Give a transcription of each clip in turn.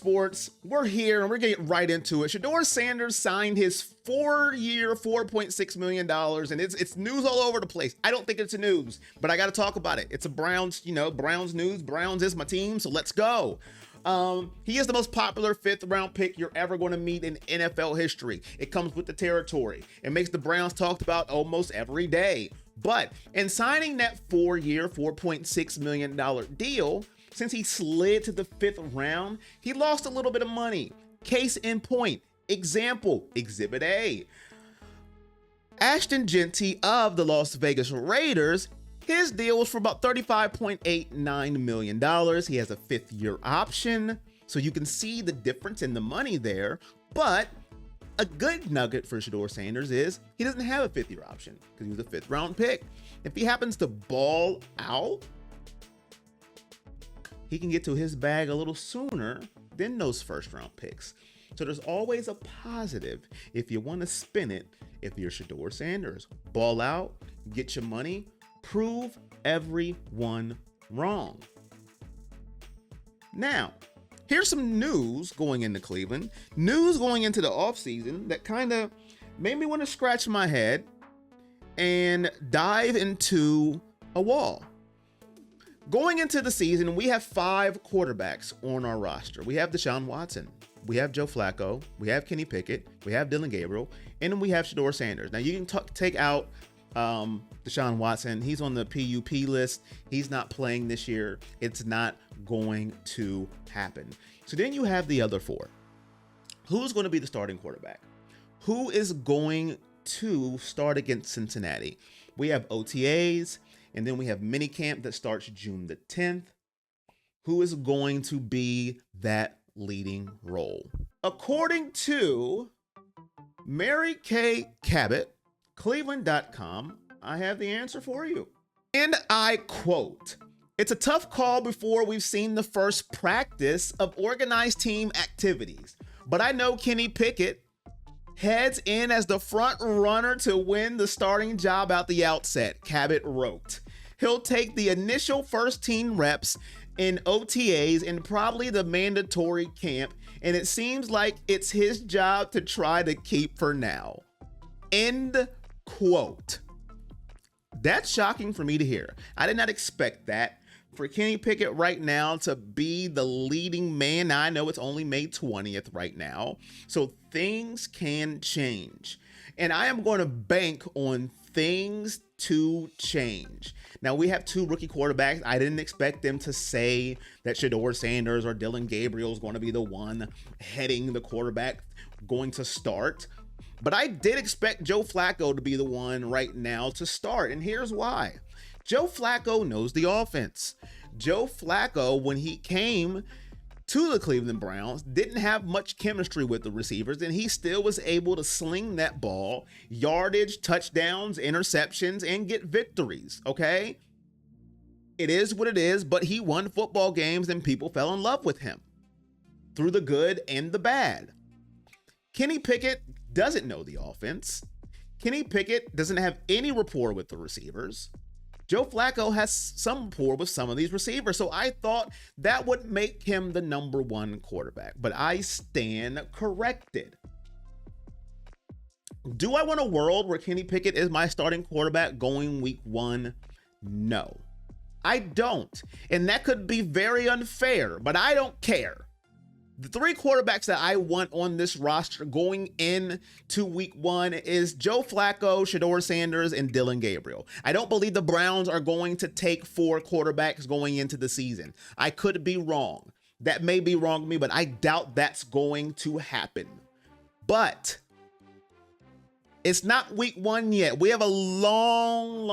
Sports, we're here and we're getting right into it. Shedeur Sanders signed his 4-year, $4.6 million, and it's news all over the place. I don't think it's a news, but I got to talk about it. It's a Browns, Browns news. Browns is my team, so let's go. He is the most popular 5th-round pick you're ever going to meet in NFL history. It comes with the territory. It makes the Browns talked about almost every day. But in signing that 4-year, $4.6 million deal, since he slid to the 5th round, he lost a little bit of money. Case in point, example, Exhibit A. Ashton Genty of the Las Vegas Raiders, his deal was for about $35.89 million. He has a 5th-year option, so you can see the difference in the money there. But a good nugget for Shador Sanders is he doesn't have a 5th-year option because he was a 5th-round pick. If he happens to ball out, he can get to his bag a little sooner than those 1st-round picks. So there's always a positive if you want to spin it if you're Shedeur Sanders. Ball out, get your money, prove everyone wrong. Now, here's some news going into Cleveland. News going into the offseason that kind of made me want to scratch my head and dive into a wall. Going into the season, we have 5 quarterbacks on our roster. We have Deshaun Watson, we have Joe Flacco, we have Kenny Pickett, we have Dillon Gabriel, and then we have Shedeur Sanders. Now, you can take out Deshaun Watson. He's on the PUP list. He's not playing this year. It's not going to happen. So then you have the other 4. Who's going to be the starting quarterback? Who is going to start against Cincinnati? We have OTAs. And then we have minicamp that starts June the 10th. Who is going to be that leading role? According to Mary Kay Cabot, Cleveland.com, I have the answer for you. And I quote, "It's a tough call before we've seen the first practice of organized team activities. But I know Kenny Pickett heads in as the front runner to win the starting job out the outset," Cabot wrote. "He'll take the initial first team reps in OTAs and probably the mandatory camp, and it seems like it's his job to try to keep for now." End quote. That's shocking for me to hear. I did not expect that. For Kenny Pickett right now to be the leading man. Now, I know it's only May 20th right now, so things can change. And I am going to bank on things to change. Now, we have 2 rookie quarterbacks. I didn't expect them to say that Shedeur Sanders or Dillon Gabriel is going to be the one heading the quarterback going to start. But I did expect Joe Flacco to be the one right now to start. And here's why. Joe Flacco knows the offense. Joe Flacco, when he came to the Cleveland Browns, didn't have much chemistry with the receivers, and he still was able to sling that ball, yardage, touchdowns, interceptions, and get victories, okay? It is what it is, but he won football games and people fell in love with him through the good and the bad. Kenny Pickett doesn't know the offense. Kenny Pickett doesn't have any rapport with the receivers. Joe Flacco has some rapport with some of these receivers, so I thought that would make him the number 1 quarterback, but I stand corrected. Do I want a world where Kenny Pickett is my starting quarterback going week 1? No, I don't, and that could be very unfair, but I don't care. The 3 quarterbacks that I want on this roster going into week 1 is Joe Flacco, Shedeur Sanders, and Dillon Gabriel. I don't believe the Browns are going to take 4 quarterbacks going into the season. I could be wrong. That may be wrong to me, but I doubt that's going to happen. But it's not week 1 yet. We have a long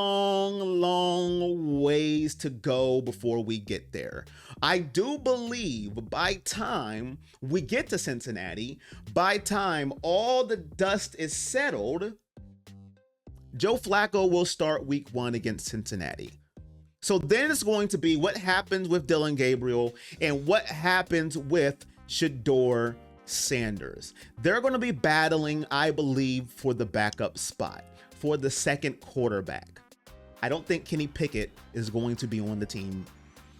ways to go before we get there. I do believe by time we get to Cincinnati, by time all the dust is settled, Joe Flacco will start week 1 against Cincinnati. So then it's going to be what happens with Dillon Gabriel and what happens with Shedeur Sanders. They're going to be battling, I believe, for the backup spot, for the second quarterback. I don't think Kenny Pickett is going to be on the team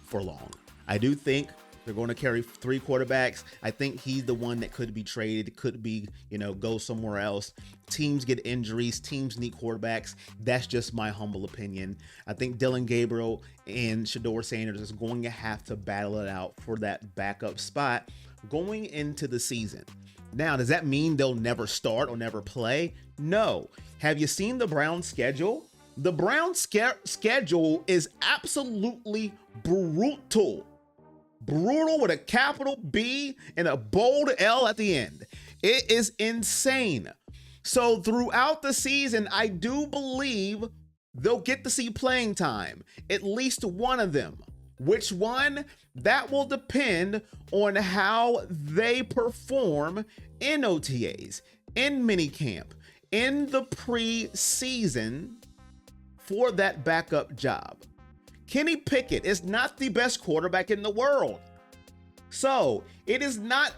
for long. I do think They're going to carry 3 quarterbacks. I think he's the one that could be traded, could be, go somewhere else. Teams get injuries. Teams need quarterbacks. That's just my humble opinion. I think Dillon Gabriel and Shedeur Sanders is going to have to battle it out for that backup spot going into the season. Now, does that mean they'll never start or never play? No. Have you seen the Browns' schedule? The Browns' schedule is absolutely brutal. Brutal with a capital B and a bold L at the end. It is insane. So throughout the season, I do believe they'll get to see playing time. At least one of them. Which one? That will depend on how they perform in OTAs, in minicamp, in the preseason for that backup job. Kenny Pickett is not the best quarterback in the world. So it is not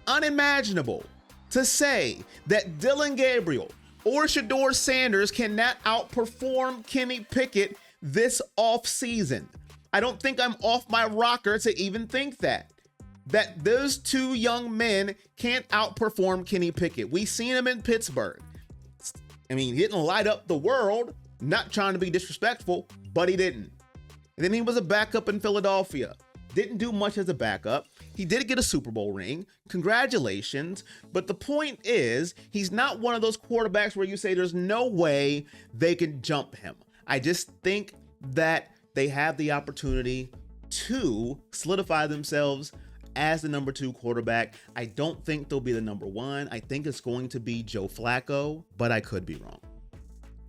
unimaginable to say that Dillon Gabriel or Shedeur Sanders cannot outperform Kenny Pickett this offseason. I don't think I'm off my rocker to even think that those 2 young men can't outperform Kenny Pickett. We've seen him in Pittsburgh. I mean, he didn't light up the world, not trying to be disrespectful, but he didn't. And then he was a backup in Philadelphia. Didn't do much as a backup. He did get a Super Bowl ring. Congratulations. But the point is, he's not one of those quarterbacks where you say there's no way they can jump him. I just think that they have the opportunity to solidify themselves as the number 2 quarterback. I don't think they'll be the number 1. I think it's going to be Joe Flacco, but I could be wrong.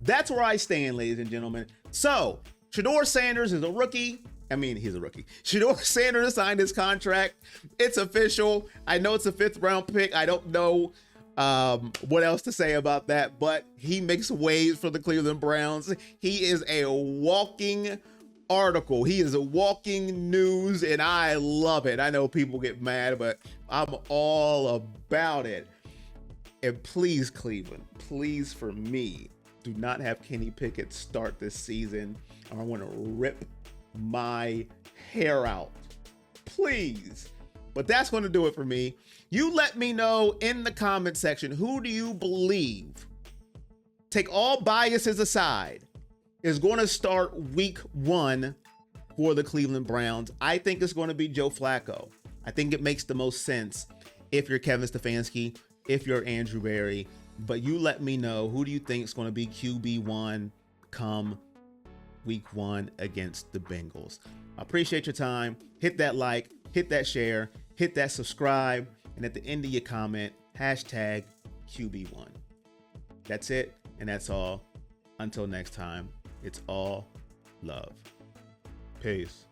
That's where I stand, ladies and gentlemen. So, Shedeur Sanders is a rookie. I mean, he's a rookie. Shedeur Sanders signed his contract. It's official. I know it's a 5th round pick. I don't know what else to say about that, but he makes waves for the Cleveland Browns. He is a walking article. He is a walking news, and I love it. I know people get mad, but I'm all about it. And please, Cleveland, please, for me, do not have Kenny Pickett start this season. I want to rip my hair out. Please. But that's going to do it for me. You let me know in the comment section, who do you believe, take all biases aside, is going to start week 1 for the Cleveland Browns? I think it's going to be Joe Flacco. I think it makes the most sense if you're Kevin Stefanski, if you're Andrew Berry. But you let me know, who do you think is going to be QB1 come week 1 against the Bengals? I appreciate your time. Hit that like, hit that share, hit that subscribe, and at the end of your comment, hashtag QB1. That's it, and that's all. Until next time, it's all love. Peace.